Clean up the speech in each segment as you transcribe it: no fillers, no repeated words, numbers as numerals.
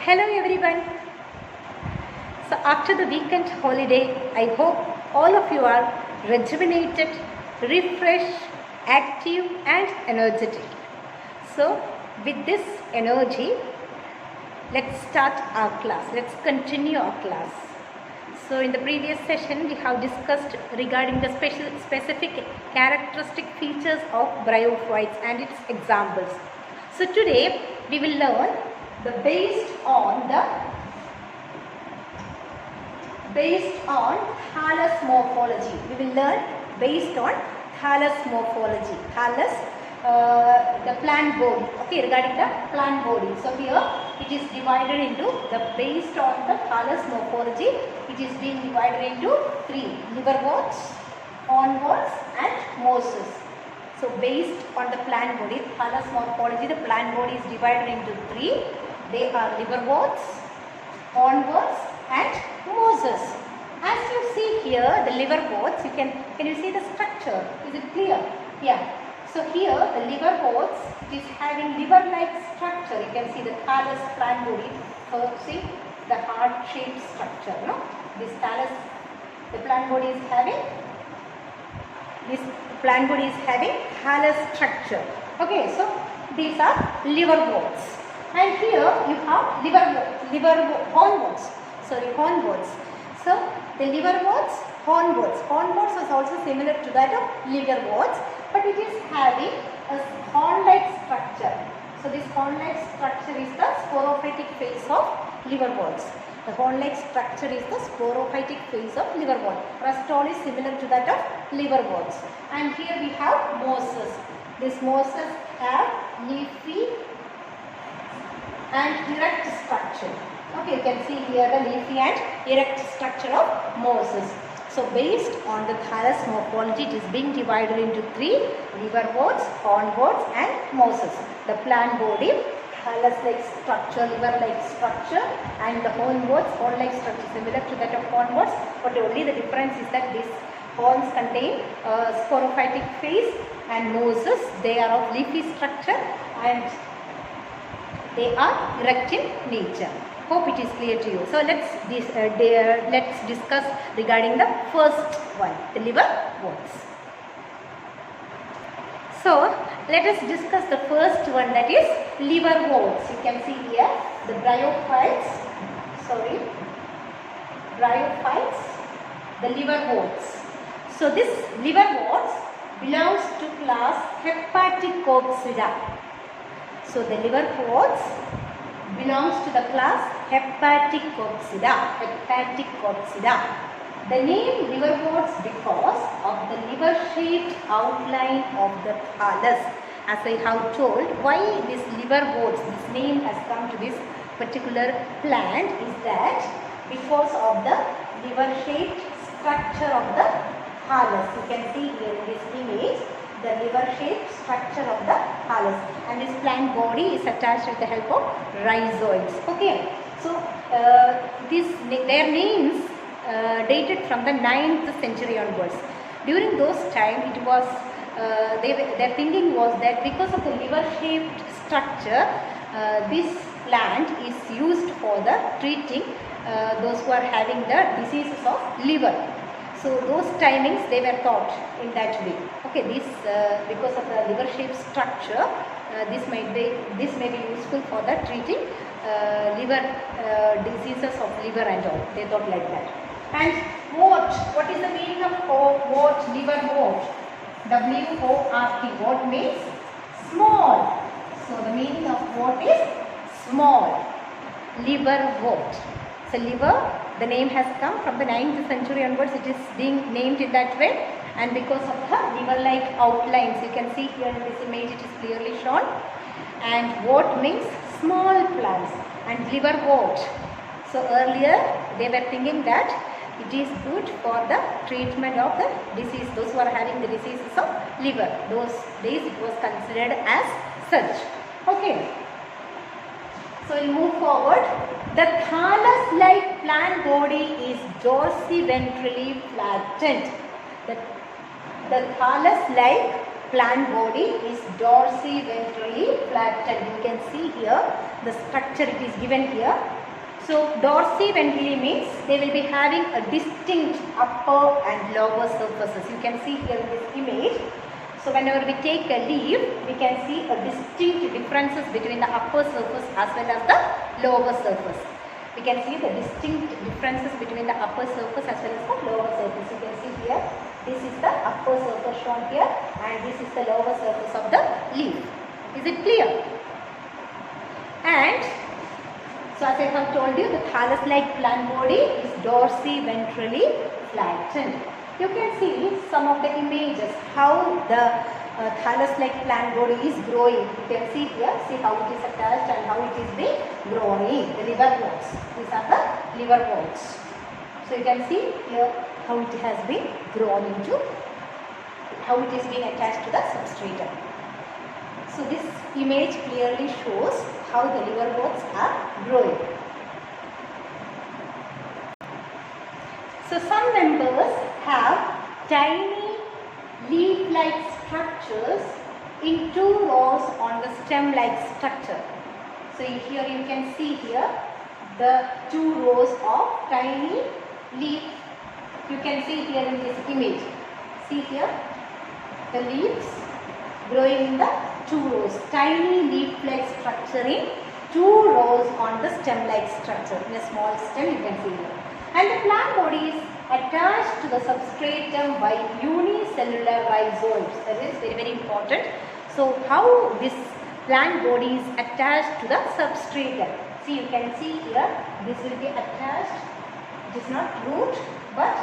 Hello everyone. So after the weekend holiday, I hope all of you are rejuvenated, refreshed, active and energetic. So with this energy, let's start our class. Let's continue our class. So in the previous session, we have discussed regarding the specific characteristic features of bryophytes and its examples. So today we will learn based on thallus morphology. We will learn based on thallus morphology. Thallus, the plant body. Okay, regarding the plant body. So here it is divided into based on the thallus morphology. It is being divided into three: liverworts, hornworts, and mosses. So based on the plant body, thallus morphology, the plant body is divided into three. They are liverworts, hornworts, and mosses. As you see here, the liverworts, can you see the structure? Is it clear? Yeah. So here the liverworts, it is having liver-like structure. You can see the thallus plant body. See the heart-shaped structure. No, this thallus, the plant body is having thallus structure. Okay, so these are liverworts, and here you have hornworts. So the liverworts, hornworts is also similar to that of liverworts, but it is having a horn-like structure. So this horn-like structure is the sporophytic phase of liverworts. The horn-like structure is the sporophytic phase of liverwort. Rest all is similar to that of liverworts. And here we have mosses. These mosses have leafy and erect structure. Okay, you can see here the leafy and erect structure of mosses. So based on the thallus morphology, it is being divided into three: liverworts, hornworts, and mosses. The plant body, thallus-like structure, liver-like structure, and the hornworts, horn-like structure similar to that of hornworts, but only the difference is that these horns contain sporophytic phase, and mosses, they are of leafy structure and they are erect in nature. Hope it is clear to you. So let's discuss regarding the first one, the liverworts. So let us discuss the first one, that is liverworts. You can see here the bryophytes, the liverworts. So this liverworts belongs to class Hepaticopsida. So the liverworts belongs to the class Hepaticopsida. The name liverworts because of the liver-shaped outline of the thallus. As I have told, why this liverworts, this name has come to this particular plant is that because of the liver-shaped structure of the thallus. You can see here in this image the liver-shaped structure of the thallus, and this plant body is attached with the help of rhizoids. Okay, so their names dated from the 9th century onwards. During those time, it was their thinking was that because of the liver-shaped structure, this plant is used for the treating those who are having the diseases of liver. So those timings they were thought in that way. Okay, this because of the liver-shaped structure, this may be useful for the treating liver diseases of liver and all. They thought like that. And wort, what is the meaning of wort? Liverwort, W-O-R-T. Wort means small. So the meaning of wort is small. Liverwort. So liver, the name has come from the 9th century onwards. It is being named in that way, and because of the liver-like outlines, you can see here in this image it is clearly shown. And wort means small plants, and liverwort. So earlier they were thinking that it is good for the treatment of the disease, those who are having the diseases of liver. Those days it was considered as such. Okay. So we'll move forward. The thallus-like plant body is dorsiventrally flattened. The thallus-like plant body is dorsiventrally flattened. You can see here the structure it is given here. So dorsiventrally means they will be having a distinct upper and lower surfaces. You can see here in this image. So whenever we take a leaf, we can see a distinct differences between the upper surface as well as the lower surface. We can see the distinct differences between the upper surface as well as the lower surface. You can see here, this is the upper surface shown here and this is the lower surface of the leaf. Is it clear? And so as I have told you, the thallus-like plant body is dorsiventrally flattened. You can see some of the images how the thallus-like plant body is growing. You can see here, see how it is attached and how it is being growing. The liverworts. These are the liverworts. So you can see here how it has been grown into, how it is being attached to the substratum. So this image clearly shows how the liverworts are growing. So some members have tiny leaf-like structures in 2 rows on the stem-like structure. So here you can see here the 2 rows of tiny leaf. You can see here in this image. See here the leaves growing in the 2 rows. Tiny leaf-like structure in 2 rows on the stem-like structure. In a small stem you can see here. And the plant body is attached to the substratum by unicellular rhizoids. That is very, very important. So how this plant body is attached to the substratum. See, you can see here, this will be attached. It is not root but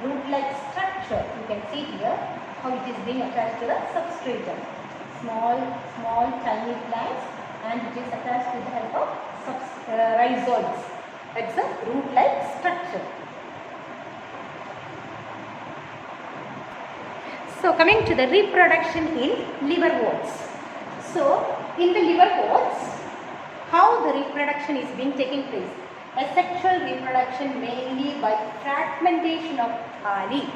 root-like structure. You can see here how it is being attached to the substratum. Small tiny plants and it is attached with the help of rhizoids. That's a root-like structure. So coming to the reproduction in liverworts. So in the liverworts, how the reproduction is being taking place? Asexual reproduction mainly by fragmentation of thalli,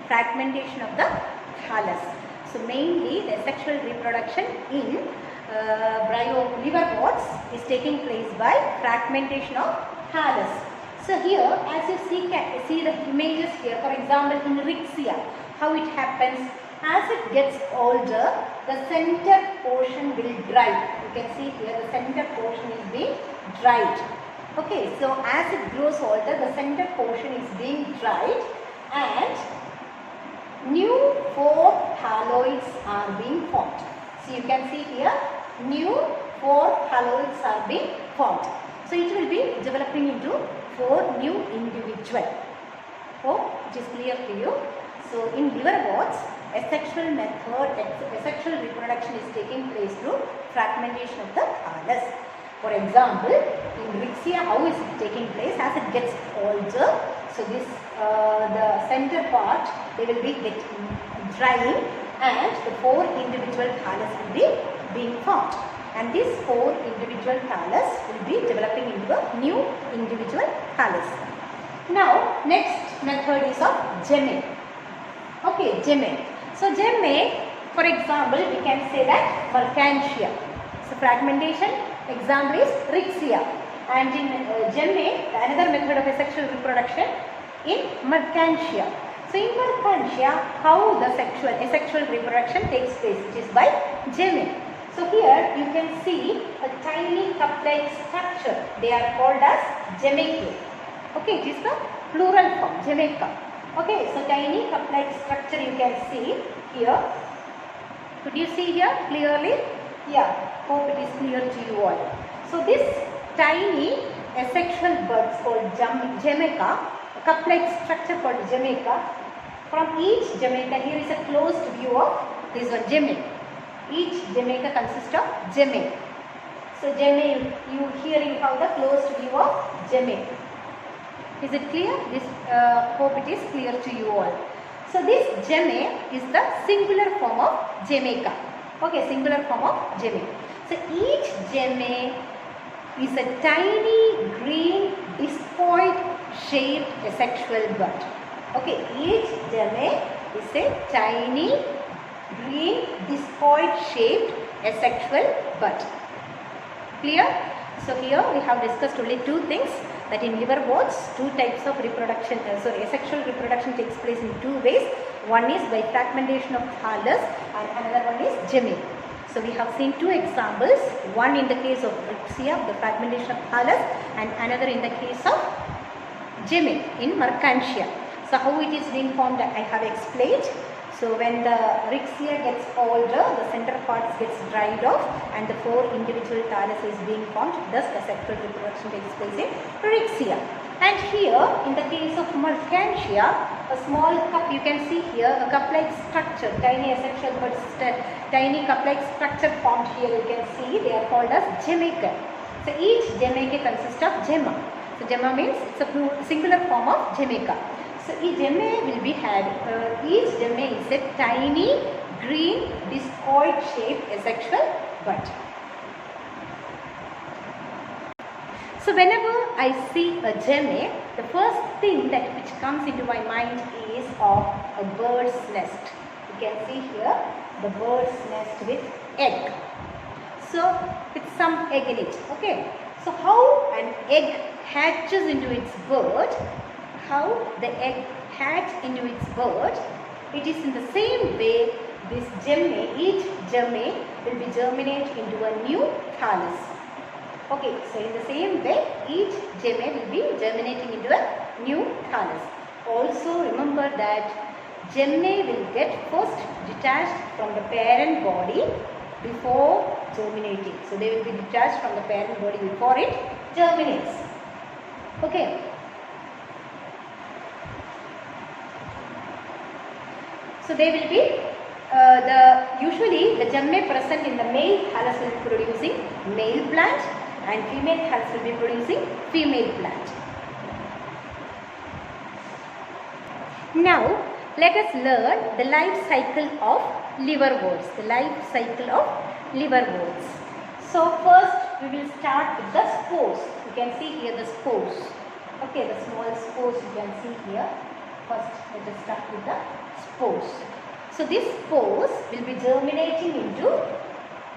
fragmentation of the thallus. So mainly the sexual reproduction in liverworts is taking place by fragmentation of thallus. So here as you see the images here, for example in Rixia, how it happens, as it gets older the center portion will dry. You can see here the center portion is being dried. Okay, so as it grows older the center portion is being dried and new 4 thalloids are being formed. So you can see here new 4 thalloids are being formed. So it will be developing into 4 new individuals. Hope it is clear to you. So in liverworts, asexual reproduction is taking place through fragmentation of the thallus. For example, in Rixia, how is it taking place? As it gets older, so this the center part they will be drying and the 4 individual thallus will be being formed. And these 4 individual thallus will be developing into a new individual thallus. Now, next method is of gemme. Okay, gemme. So, gemme, for example, we can say that Mercantia. So, fragmentation, example is Rixia. And in gemme, another method of asexual reproduction in Mercantia. So, in Mercantia, how the asexual reproduction takes place? It is by gemme. So, here you can see a tiny cup-like structure. They are called as gemmae. Okay, it is the plural form, gemmeca. Okay, so tiny cup-like structure you can see here. Could you see here clearly? Yeah, hope it is clear to you all. So this tiny asexual buds called gemmeca, a cup-like structure called gemmeca. From each gemmeca, here is a closed view of this one gemme. Each gemmeca consists of gemme. So gemme, you hearing how the closed view of gemme. Is it clear? This hope it is clear to you all. So this gemme is the singular form of gemmeca. Okay, singular form of gemme. So each gemme is a tiny green discoid shaped asexual bud. Okay, each gemme is a tiny green discoid shaped asexual bud. Clear? So here we have discussed only two things, that in liverworts two types of reproduction, asexual reproduction takes place in two ways. One is by fragmentation of thallus and another one is gemme. So we have seen two examples, one in the case of Rixia, the fragmentation of thallus, and another in the case of gemme in Mercantia. So how it is being formed I have explained. So when the Rixia gets older, the center parts gets dried off and the four individual thallus is being formed. Thus the sexual reproduction takes place in Rixia. And here in the case of Mercantia, a small cup, you can see here a cup-like structure, tiny asexual but tiny cup-like structure formed here. You can see they are called as gemmae. So each gemmae consists of gemma. So gemma means it's a singular form of gemmae. So each gemmae will be had, each gemmae is a tiny green discoid shaped asexual bud. So whenever I see a gemmae, the first thing that which comes into my mind is of a bird's nest. You can see here the bird's nest with egg. So with some egg in it. Okay. So how an egg hatches into its bird, how the egg hatches into its bird, it is in the same way this gemmae, each gemmae will be germinate into a new thallus. Okay, so in the same way each gemmae will be germinating into a new thallus. Also remember that gemmae will get first detached from the parent body before germinating. So they will be detached from the parent body before it germinates. Okay. So they will be usually the gemmae present in the male thallus will be producing male plant and female thallus will be producing female plant. Now let us learn the life cycle of liverworts. The life cycle of liverworts. So first we will start with the spores. You can see here the spores. Okay, the small spores you can see here. First let us start with the spores. So these spores will be germinating into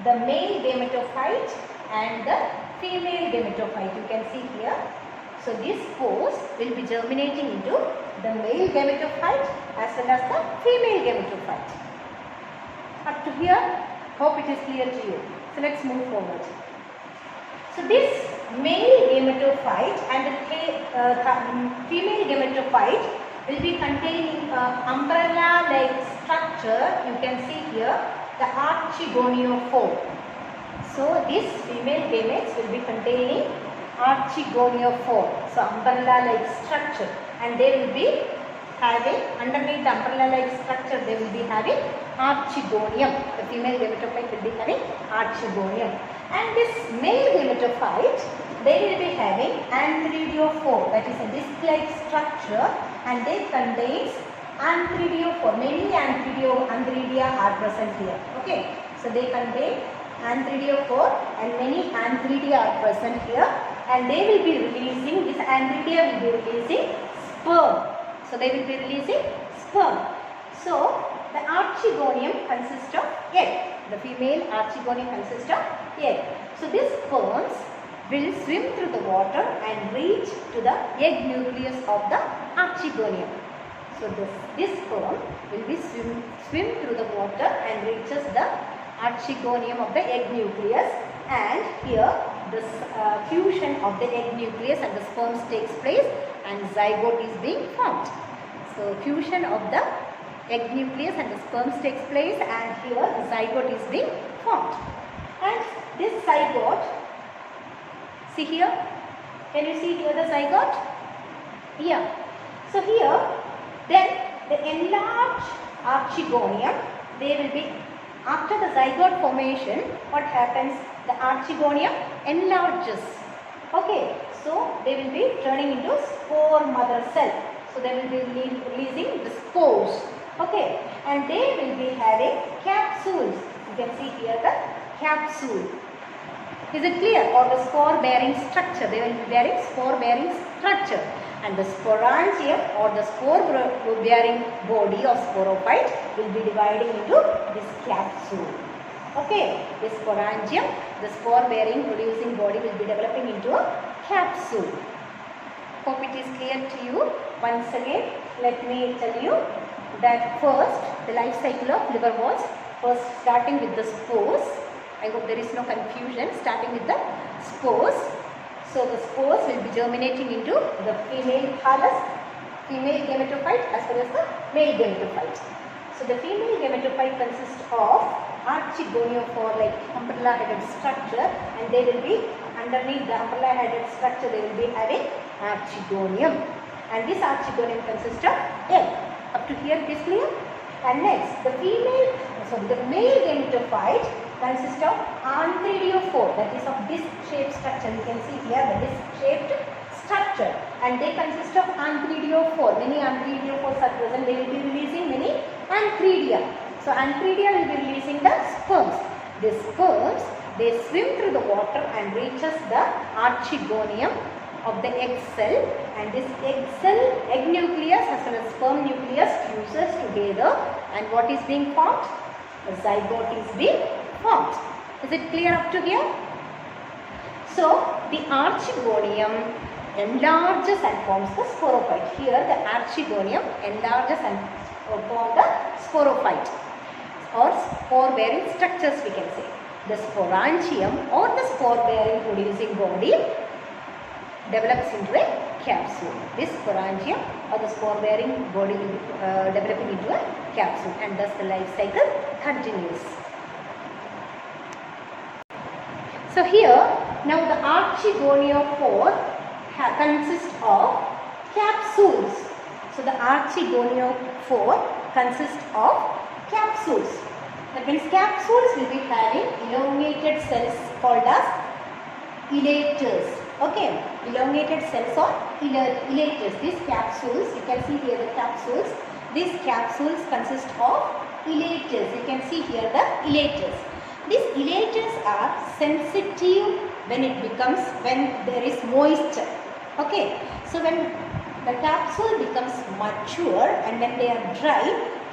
the male gametophyte and the female gametophyte. You can see here. So these spores will be germinating into the male gametophyte as well as the female gametophyte. Up to here, hope it is clear to you. So let's move forward. So this male gametophyte and the female gametophyte will be containing umbrella-like structure. You can see here the archegoniophore. So these female gametes will be containing archegoniophore. So umbrella-like structure, and they will be having underneath the umbrella-like structure they will be having archegonium. The female gametophyte will be having archegonium, and this male gametophyte they will be having anthridiophore, that is a disc-like structure, and they contains anthridiophore. Many anthridia are present here. Okay, so they contain anthridiophore and many anthridia are present here, and they will be releasing, this anthridia will be releasing sperm. So they will be releasing sperm. So the archegonium consists of egg. The female archegonium consists of egg. So these sperms will swim through the water and reach to the egg nucleus of the archegonium. So this sperm will be swim through the water and reaches the archegonium of the egg nucleus, and here this fusion of the egg nucleus and the sperms takes place and zygote is being formed. So fusion of the egg nucleus and the sperms takes place, and here the zygote is being formed. And this zygote, see here, can you see here the zygote? Yeah. So here then the enlarged archegonium, they will be, after the zygote formation, what happens? The archegonium enlarges. Okay, so they will be turning into spore mother cell. So they will be releasing the spores. Okay, and they will be having capsules. You can see here the capsule. Is it clear? Or the spore bearing structure, they will be bearing spore bearing structure. And the sporangium or the spore bearing body of sporophyte will be dividing into this capsule. Okay, this sporangium, the spore bearing producing body will be developing into a capsule. Hope it is clear to you. Once again, let me tell you that first the life cycle of liverworts, first starting with the spores. I hope there is no confusion, starting with the spores. So the spores will be germinating into the female thallus, female gametophyte as well as the male gametophyte. So the female gametophyte consists of archegoniophore like umbrella headed structure, and they will be underneath the umbrella headed structure they will be having archegonium, and this archegonium consists of egg. Up to here it is clear. And next the male gametophyte consists of anthridiophore, that is of disc shaped structure. You can see here the disc shaped structure, and they consist of anthridiophore. Many anthridiophores are present. They will be releasing many anthridia. So anthridia will be releasing the sperms. These sperms, they swim through the water and reaches the archegonium of the egg cell, and this egg cell, egg nucleus as well as sperm nucleus fuses together, and what is being formed? A zygote is being formed. Is it clear up to here? So the archegonium enlarges and forms the sporophyte. Here the archegonium enlarges and forms the sporophyte or spore bearing structures, we can say. The sporangium or the spore bearing producing body develops into a capsule. This sporangium or the spore bearing body will be developing into a capsule, and thus the life cycle continues. So here now the archegoniophore consists of capsules. So the archegoniophore consists of capsules. That means capsules will be having elongated cells called as elaters. Okay, elongated cells or elaters. These capsules, you can see here the capsules. These capsules consist of elaters. You can see here the elaters. These elaters are sensitive when there is moisture. Okay, so when the capsule becomes mature and when they are dry,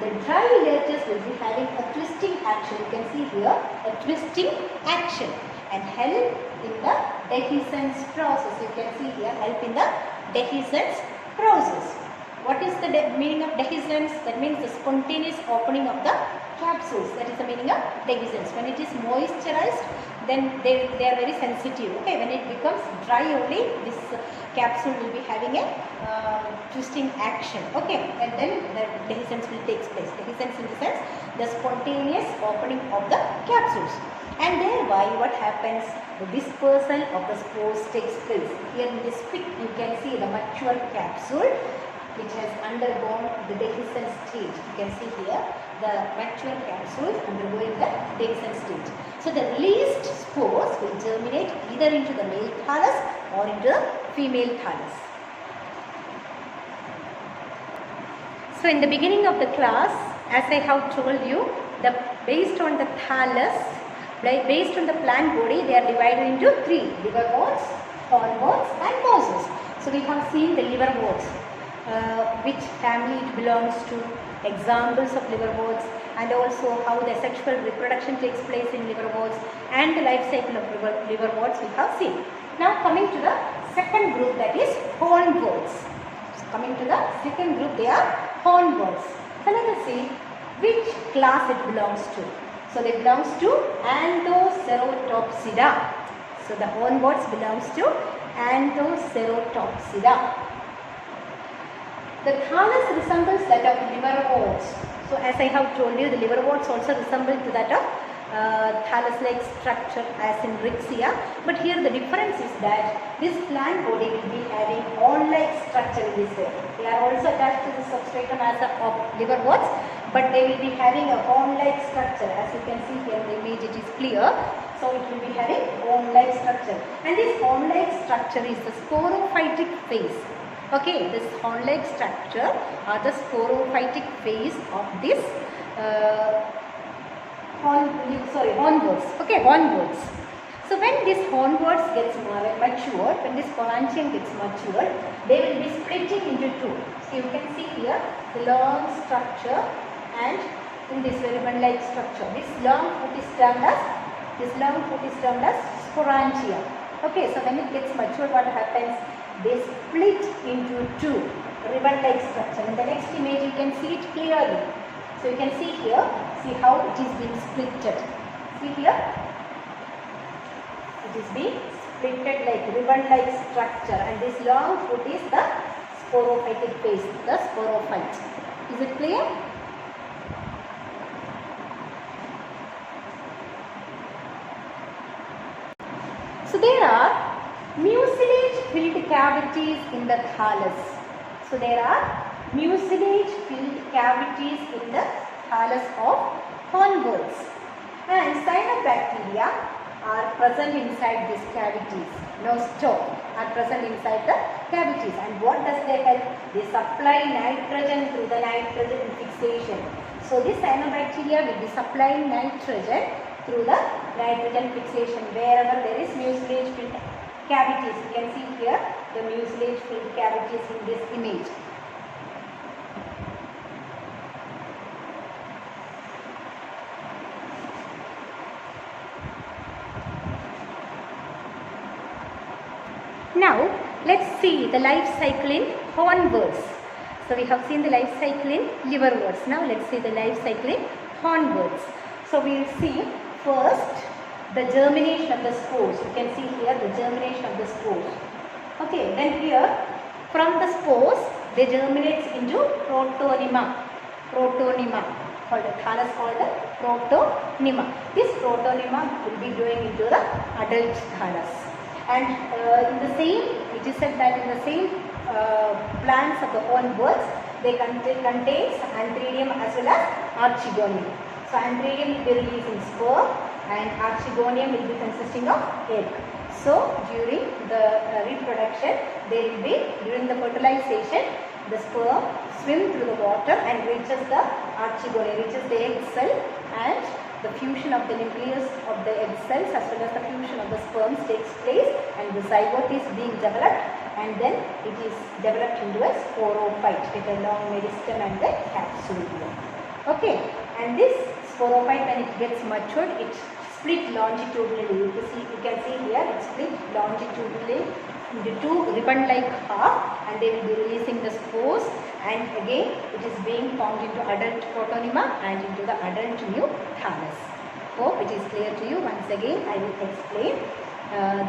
the dry elaters will be having a twisting action. You can see here a twisting action and help in the dehiscence process. You can see here help in the dehiscence process. What is the meaning of dehiscence? That means the spontaneous opening of the capsules. That is the meaning of dehiscence. When it is moisturized, then they are very sensitive. Okay, when it becomes dry only, this capsule will be having a twisting action. Okay, and then the dehiscence will take place. Dehiscence in the sense the spontaneous opening of the capsules. And thereby what happens? The dispersal of the spores takes place. Here in this pic you can see the mature capsule which has undergone the dehiscence stage. You can see here the mature capsules undergoing the dehiscence stage. So the released spores will germinate either into the male thallus or into the female thallus. So in the beginning of the class, as I have told you, based on the thallus, based on the plant body, they are divided into three: liverworts, hornworts and mosses. So we have seen the liverworts, which family it belongs to, examples of liverworts, and also how the sexual reproduction takes place in liverworts and the life cycle of liverworts we have seen. Now coming to the second group, that is hornworts. So coming to the second group, they are hornworts. So let us see which class it belongs to. So it belongs to Anthoceratopsida. So the hornworts belongs to Anthoceratopsida. The thallus resembles that of liverworts. So as I have told you, the liverworts also resemble to that of thallus-like structure as in Rixia. But here the difference is that this plant body will be having horn-like structure in this way. They are also attached to the substratum as of liverworts, but they will be having a horn-like structure. As you can see here in the image, it is clear. So it will be having horn-like structure. And this horn-like structure is the sporophytic phase. Okay, this horn-like structure are the sporophytic phase of this hornworts. Okay, hornworts. So when this hornworts gets matured, when this sporangium gets matured, they will be splitting into two. So you can see here the long structure and in this ribbon-like structure. This long foot is termed as sporangia. Okay, so when it gets matured, what happens? They split into two ribbon-like structure. In the next image, you can see it clearly. So you can see here, see how it is being splitted. See here, it is being splitted like ribbon-like structure, and this long foot is the sporophytic phase, the sporophyte. Is it clear? So there are mucilage-filled cavities in the thallus. So there are mucilage-filled cavities in the thallus of hornworts, and cyanobacteria are present inside these cavities. Are present inside the cavities, and what does they help? They supply nitrogen through the nitrogen fixation. So this cyanobacteria will be supplying nitrogen through the nitrogen fixation wherever there is mucilage filled cavities. You can see here the mucilage filled cavities in this image. Now let's see the life cycle in hornworts. So we have seen the life cycle in liverworts. Now let's see the life cycle in hornworts. So we will see first the germination of the spores. You can see here the germination of the spores. Okay, then here from the spores they germinate into protonema. Called the thallus called the protonema. This protonema will be growing into the adult thallus. And in the same, it is said that in the same plants of the hornworts, they contains antheridium as well as archegonium. So antheridium will be releasing sperm and archegonium will be consisting of egg. So during the reproduction, during the fertilization, the sperm swim through the water and reaches the archegonium, reaches the egg cell, and the fusion of the nucleus of the egg cells as well as the fusion of the sperms takes place, and the zygote is being developed, and then it is developed into a sporophyte with a long meristem and the capsule. Okay, and this sporophyte, when it gets matured, it split longitudinally. You can see here it split longitudinally into two ribbon-like half, and they will be releasing the spores, and again it is being formed into adult protonema and into the adult new thallus. Hope it is clear to you. Once again I will explain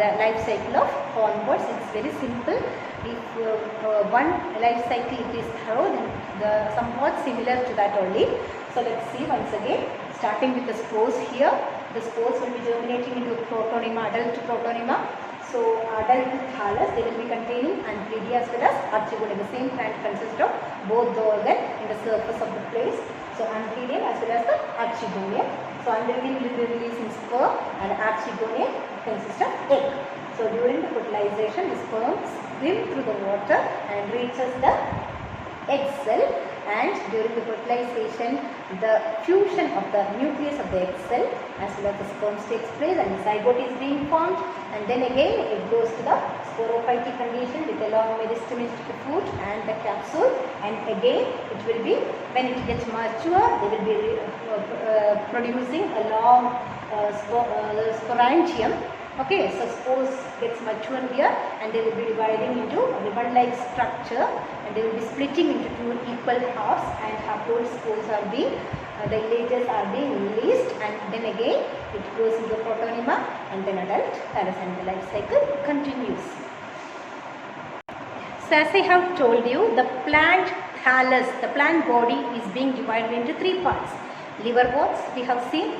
the life cycle of hornworts. It is very simple. If one life cycle it is thorough, then somewhat similar to that only. So let's see once again, starting with the spores here. The spores will be germinating into protonema, adult protonema. So adult thallus, they will be containing antheridia as well as archegonium. The same plant consists of both the organ in the surface of the place. So antheridium as well as the archegonium. So antheridium will be releasing sperm and archegonium consists of egg. So during the fertilization, the sperm swim through the water and reaches the egg cell, and during the fertilization, the fusion of the nucleus of the egg cell as well as the sperm takes place, and the zygote is being formed, and then again it goes to the sporophytic condition with a long meristemistic foot and the capsule, and again it will be, when it gets mature, they will be producing a long sporangium. Okay, so spores gets mature here, and they will be dividing into a ribbon-like structure, and they will be splitting into two equal halves, and haploid spores are being, the illages are being released, and then again it goes into protonema and then adult thallus, and the life cycle continues. So as I have told you, the plant thallus, the plant body is being divided into three parts. Liverworts we have seen.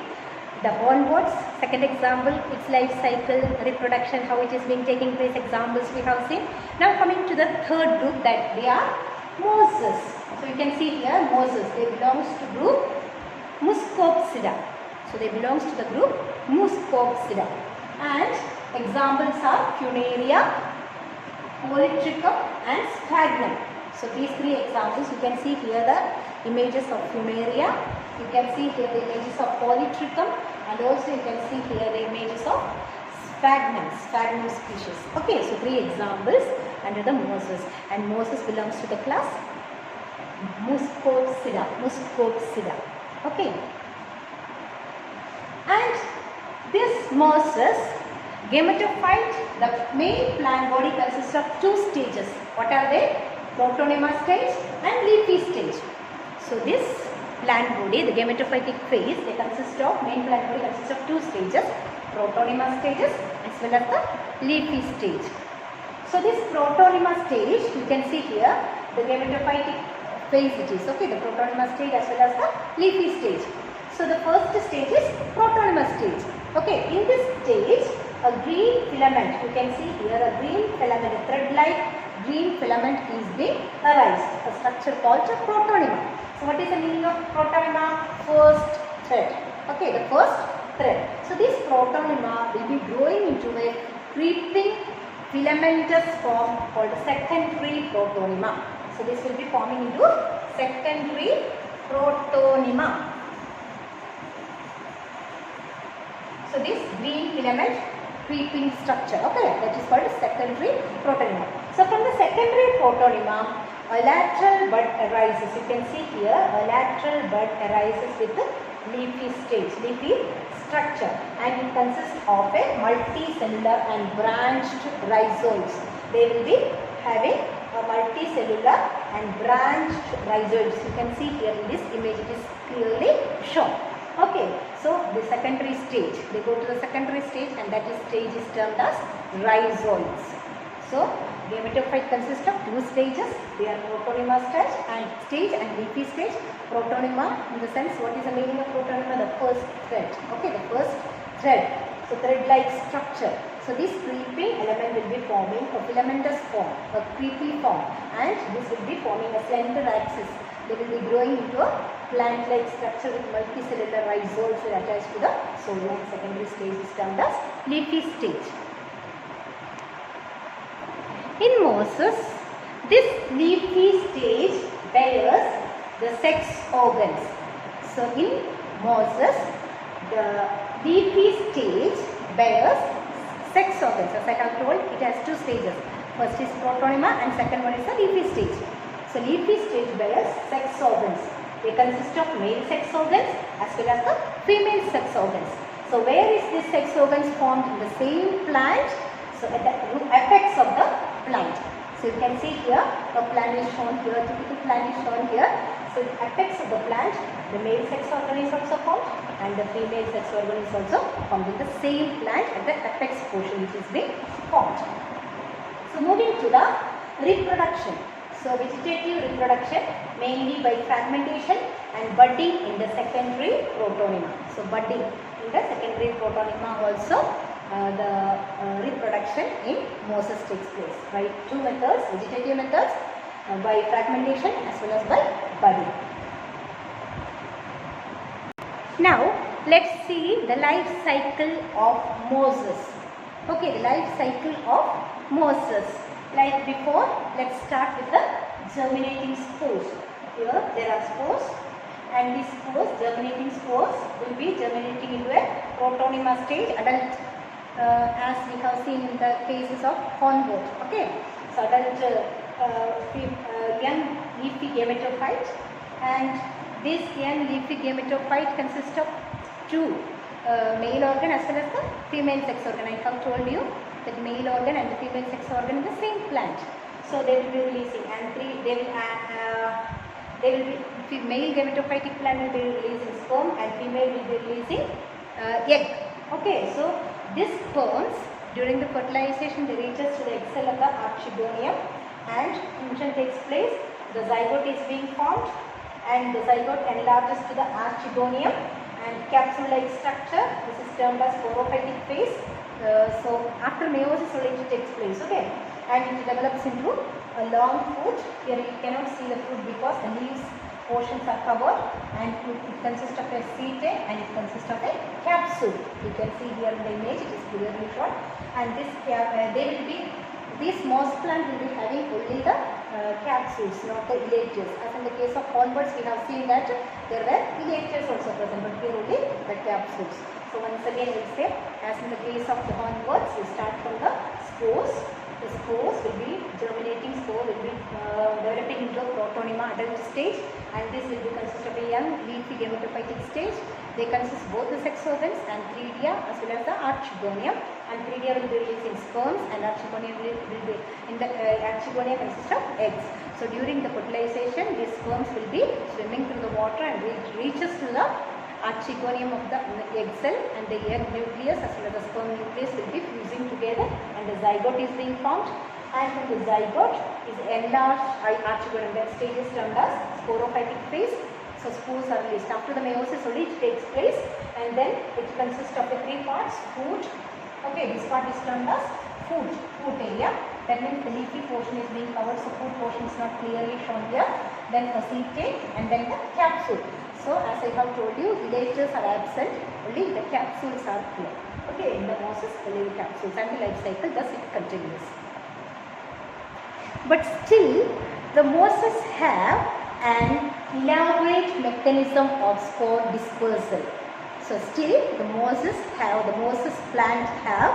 The hornworts, second example, its life cycle, reproduction, how it is being taking place, examples we have seen. Now coming to the third group, that they are mosses. So you can see here mosses, they belongs to group Muscopsida. So they belongs to the group Muscopsida. And examples are Funaria, Polytrichum and Sphagnum. So these three examples, you can see here the images of Funaria, you can see here the images of Polytrichum, and also you can see here the images of sphagnum species. Okay, so 3 examples under the mosses, and mosses belongs to the class Muscopsida. Okay, and this mosses gametophyte, the main plant body consists of 2 stages. What are they? Protonema stage and leafy stage. So this plant body, the gametophytic phase, they consist of, main plant body consists of 2 stages, protonema stages as well as the leafy stage. So this protonema stage, you can see here the gametophytic phase it is, okay, the protonema stage as well as the leafy stage. So the first stage is protonema stage. Okay, in this stage a green filament, you can see here a green filament, a thread-like green filament is being arised, a structure called a protonema. So what is the meaning of protonema? First thread. Okay, the first thread. So this protonema will be growing into a creeping filamentous form called secondary protonema. So this will be forming into secondary protonema. So this green filament creeping structure, okay, that is called secondary protonema. So from the secondary protonema, a lateral bud arises. You can see here a lateral bud arises with the leafy stage, leafy structure, and it consists of a multicellular and branched rhizoids. They will be having a multicellular and branched rhizoids. You can see here in this image it is clearly shown. Okay, so the secondary stage, they go to the secondary stage, and that is stage is termed as rhizoids. So gametophyte consists of 2 stages. They are protonema stage and leafy stage. Protonema, in the sense, what is the meaning of protonema? The first thread. Okay, the first thread. So thread-like structure. So this creeping element will be forming a filamentous form, a creepy form, and this will be forming a slender axis. They will be growing into a plant-like structure with multicellular rhizoids attached to the soil, and secondary stage is termed as leafy stage. In mosses, this leafy stage bears the sex organs. So in mosses, the leafy stage bears sex organs. As I have told, it has 2 stages. First is protonema and second one is the leafy stage. So leafy stage bears sex organs. They consist of male sex organs as well as the female sex organs. So where is this sex organs formed? In the same plant. So at the apex of the plant. So you can see here a plant is shown here, typical plant is shown here. So the apex of the plant, the male sex organ is also formed and the female sex organ is also formed in the same plant at the apex portion which is being formed. So moving to the reproduction. So vegetative reproduction mainly by fragmentation and budding in the secondary protonema. So budding in the secondary protonema also the reproduction in mosses takes place by 2 methods, vegetative methods, by fragmentation as well as by budding. Now let's see the life cycle of mosses. Okay, the life cycle of mosses. Like before, let's start with the germinating spores. Here there are spores, and these spores, germinating spores, will be germinating into a protonema stage, adult, as we have seen in the cases of hornwort. Okay, so adult young leafy gametophyte, and this young leafy gametophyte consists of 2 male organ as well as the female sex organ. I have told you that male organ and the female sex organ in the same plant. So they will be releasing, and male gametophytic plant will be releasing sperm and female will be releasing egg. Okay, so this sperms during the fertilization they reaches to the egg cell of the archegonium, and fusion takes place. The zygote is being formed, and the zygote enlarges to the archegonium and capsule-like structure. This is termed as sporophytic phase. So after meiosis only it takes place, okay, and it develops into a long fruit. Here you cannot see the fruit because the leaves portions are covered, and it consists of a setae and it consists of a capsule. You can see here in the image it is clearly shown, and this this moss plant will be having only the capsules, not the elaters. As in the case of hornworts, we have seen that there were elaters also present, but here only the capsules. So once again we say, as in the case of the hornworts, we start from the spores. The spores will be, germinating spore will be developing into a protonema adult stage, and this will be consist of a young leafy gametophytic stage. They consist both the sex organs and theridia as well as the archegonium, and theridia will be releasing sperms and archegonium will be in the archegonia consists of eggs. So during the fertilization, these sperms will be swimming through the water and reaches to the archegonium of the egg cell, and the egg nucleus as well as the sperm nucleus will be fusing together, and the zygote is being formed, and from the zygote is enlarged archegonium. That stage is termed as sporophytic phase. So spores are released. After the meiosis only it takes place, and then it consists of the three parts: foot. Okay, this part is termed as foot area. That means the leafy portion is being covered, so foot portion is not clearly shown here. Then the acetate, and then the capsule. So as I have told you, elaters are absent, only the capsules are here. Okay, in the mosses, the living capsules, and the life cycle thus it continues. But still, the mosses have an elaborate mechanism of spore dispersal. So still, the mosses plant have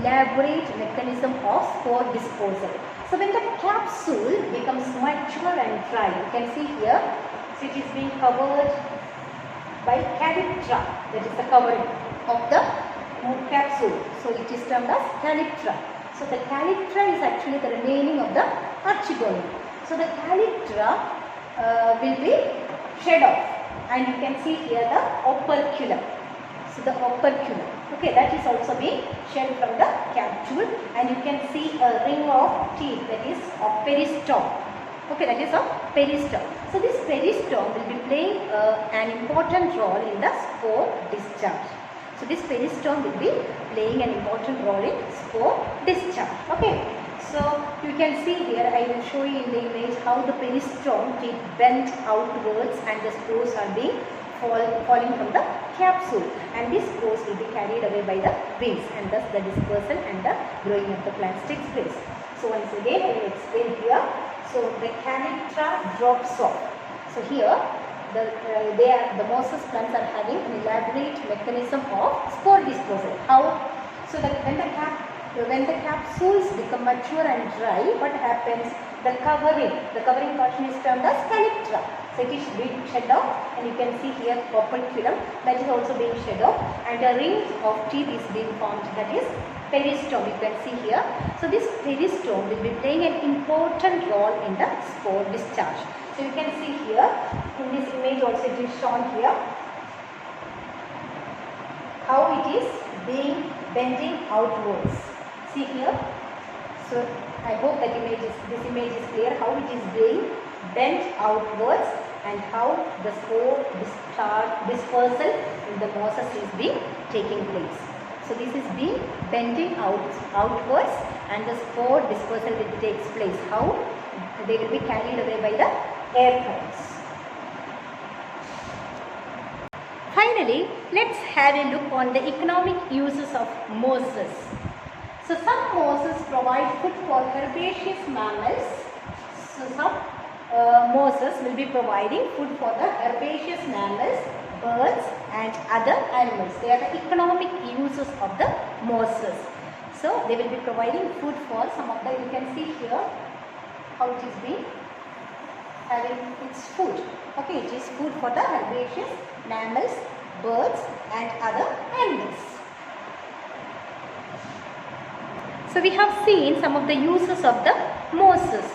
elaborate mechanism of spore dispersal. So when the capsule becomes mature and dry, you can see here, so it is being covered by calyptra, that is the covering of the capsule. So it is termed as calyptra. So the calyptra is actually the remaining of the archegonium. So the calyptra will be shed off, and you can see here the operculum. So the operculum, okay, that is also being shed from the capsule, and you can see a ring of teeth, that is of peristome. Okay, that is of peristome. So this peristome will be playing an important role in the spore discharge. So this peristome will be playing an important role in spore discharge. Okay, so you can see here, I will show you in the image how the peristome is bent outwards and the spores are being falling from the capsule, and these spores will be carried away by the winds, and thus the dispersal and the growing of the plants takes place. So once again I will explain here. So the calyptra drops off. So here the mosses plants are having an elaborate mechanism of spore dispersal. How? So that when the capsules become mature and dry, what happens? The covering portion is termed as calyptra. So it is being shed off, and you can see here operculum, that is also being shed off, and a ring of teeth is being formed, that is peristome, you can see here. So this peristome will be playing an important role in the spore discharge. So you can see here in this image also it is shown here how it is being bending outwards. See here. So I hope that this image is clear how it is being bent outwards and how the spore dispersal in the mosses is being taking place. So this is being bending outwards, and the spore dispersal will takes place. How? They will be carried away by the air currents. Finally, let's have a look on the economic uses of mosses. So some mosses provide food for herbaceous mammals. So some mosses will be providing food for the herbaceous mammals, birds and other animals. They are the economic uses of the mosses. So they will be providing food for some of the, you can see here how it is being having its food. Okay, it is food for the herbaceous mammals, birds and other animals. So we have seen some of the uses of the mosses.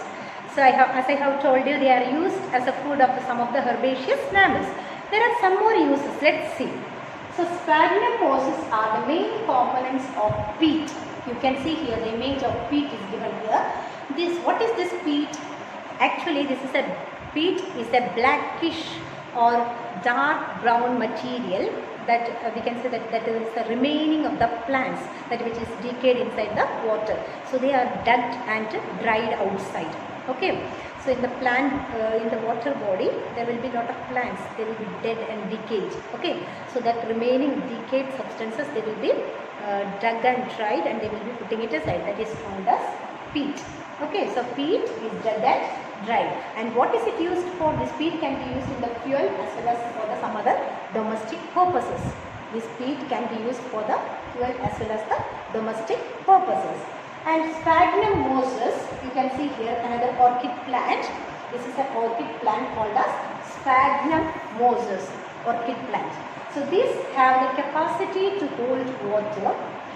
So as I have told you, they are used as a food of some of the herbaceous mammals. There are some more uses. Let's see. So sphagnum mosses are the main components of peat. You can see here the image of peat is given here. What is this peat? Actually, peat is a blackish or dark brown material that we can say that is the remaining of the plants that which is decayed inside the water. So they are dug and dried outside. Okay. So in the plant, in the water body, there will be lot of plants. They will be dead and decayed. Okay. So that remaining decayed substances, they will be dug and dried, and they will be putting it aside. That is called as peat. Okay. So peat is dug and dried. And what is it used for? This peat can be used in the fuel as well as for some other domestic purposes. This peat can be used for the fuel as well as the domestic purposes. And sphagnum mosses, you can see here another orchid plant. This is an orchid plant called as sphagnum mosses, orchid plant. So these have the capacity to hold water,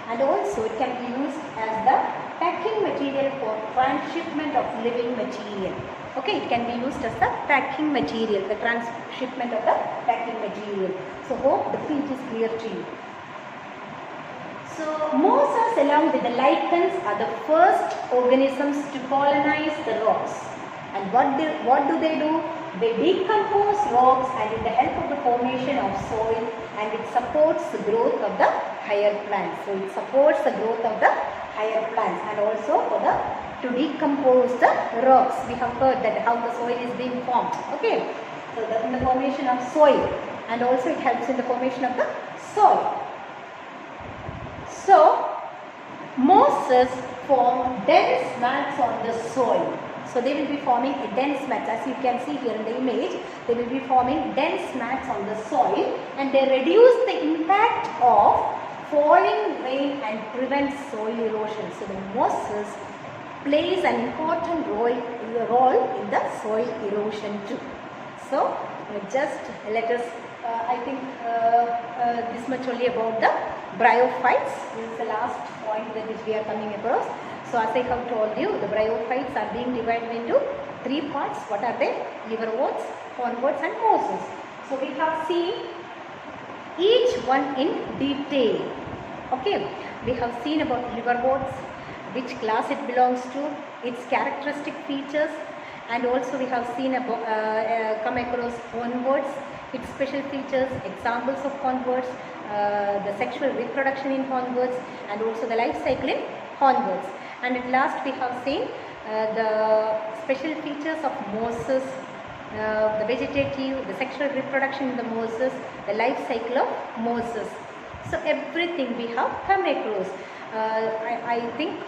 and also it can be used as the packing material for transshipment of living material. Okay, it can be used as the packing material, the transshipment of the packing material. So hope the peat is clear to you. So mosses along with the lichens are the first organisms to colonize the rocks. And what do they do? They decompose rocks and with the help of the formation of soil, and it supports the growth of the higher plants. So it supports the growth of the higher plants, and also for the to decompose the rocks. We have heard that how the soil is being formed. Okay, so in the formation of soil, and also it helps in the formation of the soil. So mosses form dense mats on the soil. So they will be forming a dense mats, as you can see here in the image. They will be forming dense mats on the soil, and they reduce the impact of falling rain and prevent soil erosion. So the mosses plays an important role in the soil erosion too. So just let us I think this much only about the bryophytes. This is the last point that which we are coming across. So as I have told you, the bryophytes are being divided into 3 parts. What are they? Liverworts, hornworts and mosses. So we have seen each one in detail. Okay, we have seen about liverworts, which class it belongs to, its characteristic features, and also we have seen about come across hornworts, its special features, examples of hornworts, the sexual reproduction in hornworts, and also the life cycle in hornworts. And at last we have seen the special features of mosses, the vegetative, the sexual reproduction in the mosses, the life cycle of mosses. So everything we have come across. I think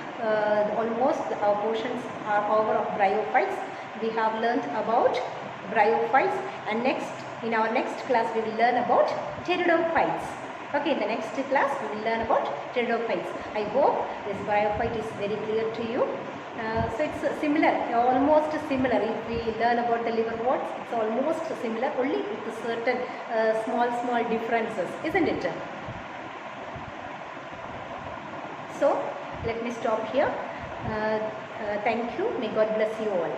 almost our portions are over of bryophytes. We have learnt about bryophytes, and in our next class we will learn about pteridophytes. Okay, in the next class we will learn about pteridophytes. I hope this bryophyte is very clear to you. So it's similar, almost similar. If we learn about the liverworts, it's almost similar, only with certain small differences, isn't it? So let me stop here. Thank you. May God bless you all.